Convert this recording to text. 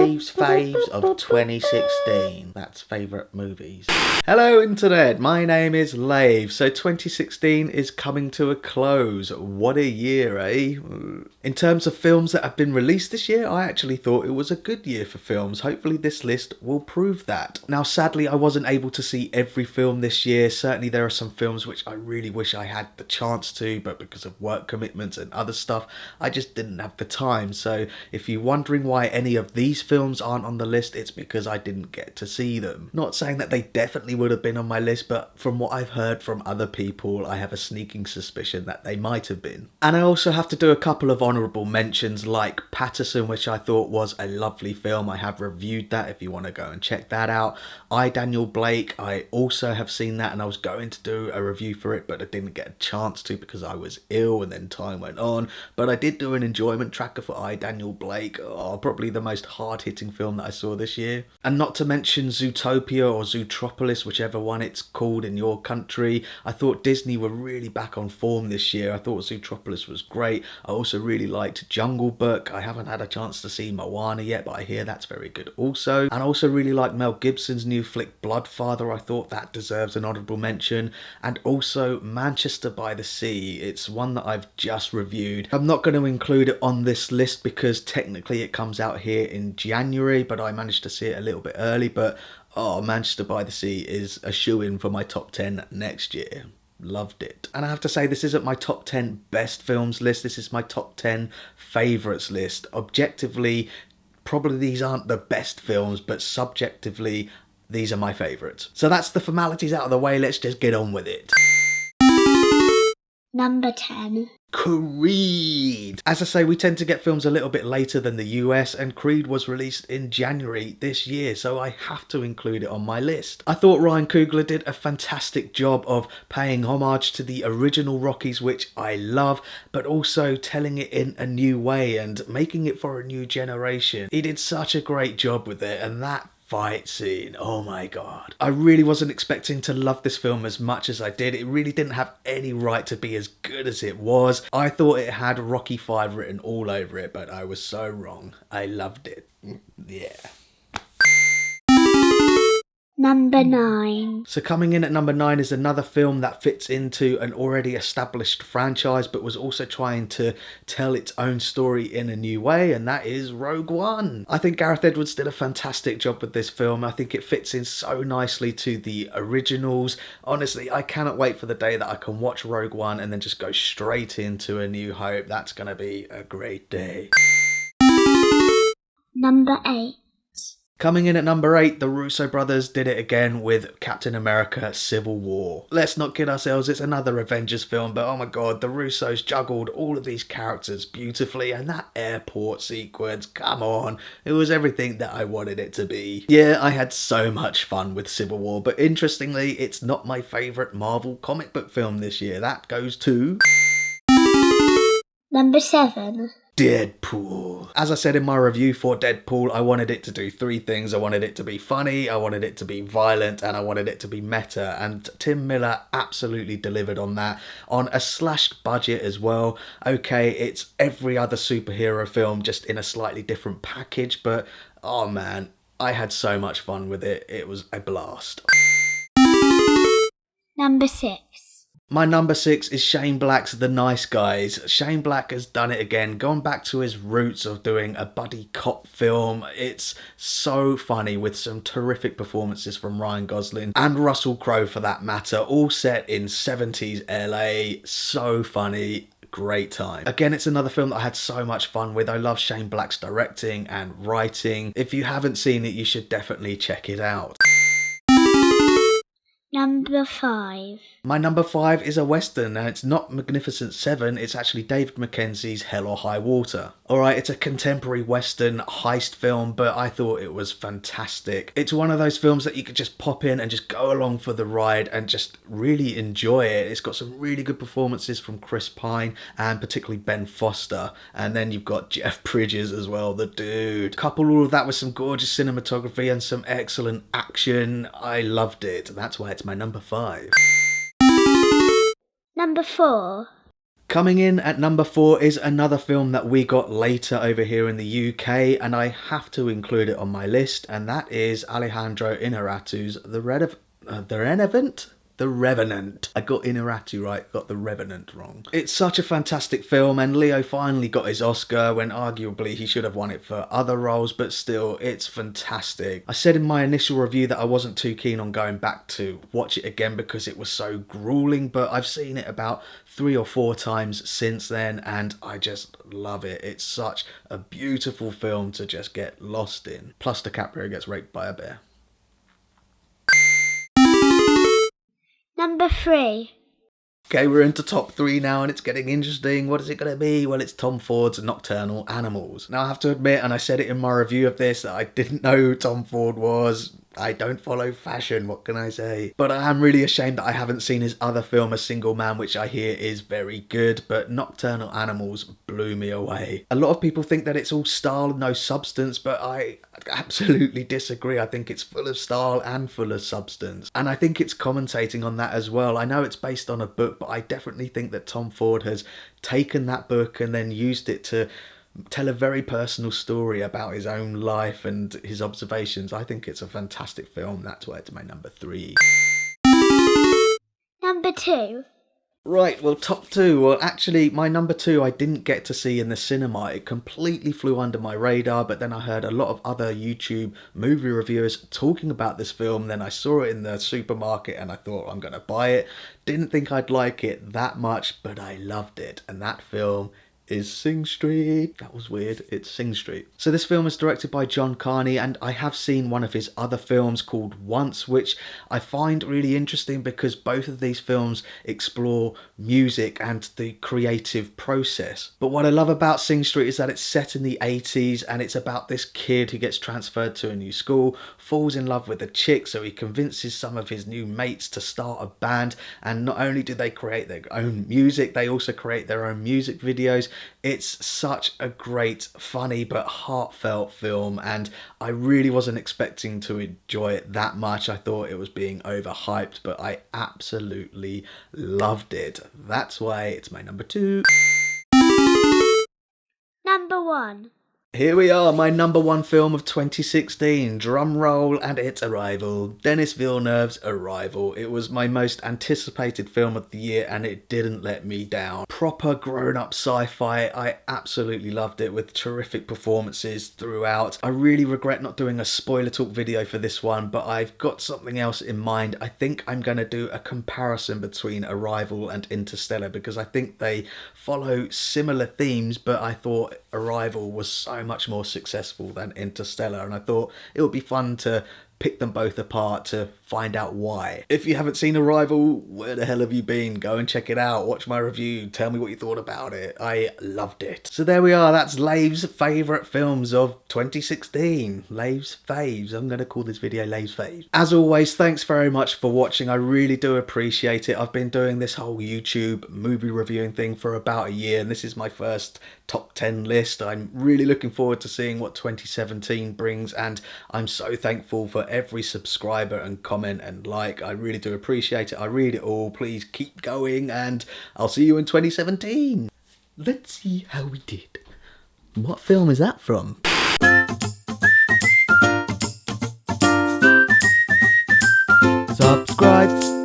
Lave's Faves of 2016. That's favourite movies. Hello Internet, my name is Lave. So 2016 is coming to a close. What a year, eh? In terms of films that have been released this year, I actually thought it was a good year for films. Hopefully this list will prove that. Now sadly I wasn't able to see every film this year. Certainly there are some films which I really wish I had the chance to, but because of work commitments and other stuff, I just didn't have the time. So if you're wondering why any of these films aren't on the list, it's because I didn't get to see them. Not saying that they definitely would have been on my list, but from what I've heard from other people, I have a sneaking suspicion that they might have been. And I also have to do a couple of honourable mentions, like Patterson, which I thought was a lovely film. I have reviewed that if you want to go and check that out. I, Daniel Blake, I also have seen that, and I was going to do a review for it, but I didn't get a chance to because I was ill and then time went on. But I did do an enjoyment tracker for I, Daniel Blake. Probably the most hard-hitting film that I saw this year. And not to mention Zootopia or Zootropolis, whichever one it's called in your country. I thought Disney were really back on form this year. I thought Zootropolis was great. I also really liked Jungle Book. I haven't had a chance to see Moana yet, but I hear that's very good also. And I also really like Mel Gibson's new flick Bloodfather. I thought that deserves an honourable mention. And also Manchester by the Sea. It's one that I've just reviewed. I'm not going to include it on this list because technically it comes out here in January, but I managed to see it a little bit early. But Manchester by the Sea is a shoo-in for my top 10 next year. Loved it. And I have to say, this isn't my top 10 best films list. This is my top 10 favourites list. Objectively, probably these aren't the best films, but subjectively, these are my favourites. So that's the formalities out of the way. Let's just get on with it. Number 10. Creed. As I say, we tend to get films a little bit later than the US, and Creed was released in January this year, so I have to include it on my list. I thought Ryan Coogler did a fantastic job of paying homage to the original Rockies, which I love, but also telling it in a new way and making it for a new generation. He did such a great job with it, and that fight scene, oh my god. I really wasn't expecting to love this film as much as I did. It really didn't have any right to be as good as it was. I thought it had Rocky V written all over it, but I was so wrong. I loved it. Yeah. Number 9. So coming in at number 9 is another film that fits into an already established franchise but was also trying to tell its own story in a new way, and that is Rogue One. I think Gareth Edwards did a fantastic job with this film. I think it fits in so nicely to the originals. Honestly, I cannot wait for the day that I can watch Rogue One and then just go straight into A New Hope. That's going to be a great day. Number 8. Coming in at number 8, the Russo brothers did it again with Captain America Civil War. Let's not kid ourselves, it's another Avengers film, but oh my god, the Russos juggled all of these characters beautifully, and that airport sequence, come on, it was everything that I wanted it to be. Yeah, I had so much fun with Civil War, but interestingly, it's not my favourite Marvel comic book film this year. That goes to... Number 7. Deadpool. As I said in my review for Deadpool, I wanted it to do 3 things. I wanted it to be funny, I wanted it to be violent, and I wanted it to be meta. And Tim Miller absolutely delivered on that, on a slashed budget as well. Okay, it's every other superhero film, just in a slightly different package, but oh man, I had so much fun with it. It was a blast. Number 6. My number 6 is Shane Black's The Nice Guys. Shane Black has done it again, gone back to his roots of doing a buddy cop film. It's so funny, with some terrific performances from Ryan Gosling and Russell Crowe for that matter, all set in 70s LA. So funny. Great time. Again, it's another film that I had so much fun with. I love Shane Black's directing and writing. If you haven't seen it, you should definitely check it out. Number 5. My number 5 is a Western, and it's not Magnificent Seven, it's actually David Mackenzie's Hell or High Water. Alright, it's a contemporary Western heist film, but I thought it was fantastic. It's one of those films that you could just pop in and just go along for the ride and just really enjoy it. It's got some really good performances from Chris Pine and particularly Ben Foster. And then you've got Jeff Bridges as well, the dude. Couple all of that with some gorgeous cinematography and some excellent action. I loved it. That's why it's my number 5. Number 4. Coming in at number 4 is another film that we got later over here in the UK, and I have to include it on my list, and that is Alejandro Inarritu's The Revenant? The Revenant. I got Inarritu right, got The Revenant wrong. It's such a fantastic film, and Leo finally got his Oscar when arguably he should have won it for other roles, but still, it's fantastic. I said in my initial review that I wasn't too keen on going back to watch it again because it was so grueling, but I've seen it about 3 or 4 times since then, and I just love it. It's such a beautiful film to just get lost in. Plus DiCaprio gets raped by a bear. Number 3. Okay, we're into top 3 now and it's getting interesting. What is it going to be? Well, it's Tom Ford's Nocturnal Animals. Now, I have to admit, and I said it in my review of this, that I didn't know who Tom Ford was. I don't follow fashion, what can I say? But I am really ashamed that I haven't seen his other film, A Single Man, which I hear is very good, but Nocturnal Animals blew me away. A lot of people think that it's all style and no substance, but I absolutely disagree. I think it's full of style and full of substance. And I think it's commentating on that as well. I know it's based on a book, but I definitely think that Tom Ford has taken that book and then used it to tell a very personal story about his own life and his observations. I think it's a fantastic film. That's why it's my number 3. Number 2. Right, well, top 2. Well, actually, my number 2 I didn't get to see in the cinema. It completely flew under my radar, but then I heard a lot of other YouTube movie reviewers talking about this film. Then I saw it in the supermarket and I thought, I'm going to buy it. Didn't think I'd like it that much, but I loved it. And that film is Sing Street. That was weird. It's Sing Street. So this film is directed by John Carney, and I have seen one of his other films called Once, which I find really interesting because both of these films explore music and the creative process. But what I love about Sing Street is that it's set in the 80s and it's about this kid who gets transferred to a new school, falls in love with a chick, so he convinces some of his new mates to start a band, and not only do they create their own music, they also create their own music videos. It's such a great, funny but heartfelt film, and I really wasn't expecting to enjoy it that much. I thought it was being overhyped, but I absolutely loved it. That's why it's my number 2. Number 1. Here we are, my number 1 film of 2016, drum roll, and it's Arrival. Denis Villeneuve's Arrival. It was my most anticipated film of the year and it didn't let me down. Proper grown-up sci-fi. I absolutely loved it with terrific performances throughout. I really regret not doing a spoiler talk video for this one, but I've got something else in mind. I think I'm going to do a comparison between Arrival and Interstellar because I think they follow similar themes, but I thought Arrival was so much more successful than Interstellar, and I thought it would be fun to pick them both apart to find out why. If you haven't seen Arrival, where the hell have you been? Go and check it out, watch my review, tell me what you thought about it. I loved it. So there we are, that's Lave's favourite films of 2016. Lave's faves. I'm going to call this video Lave's faves. As always, thanks very much for watching. I really do appreciate it. I've been doing this whole YouTube movie reviewing thing for about a year, and this is my first top 10 list. I'm really looking forward to seeing what 2017 brings, and I'm so thankful for every subscriber and comment and like. I really do appreciate it. I read it all. Please keep going, and I'll see you in 2017. Let's see how we did. What film is that from? Subscribe.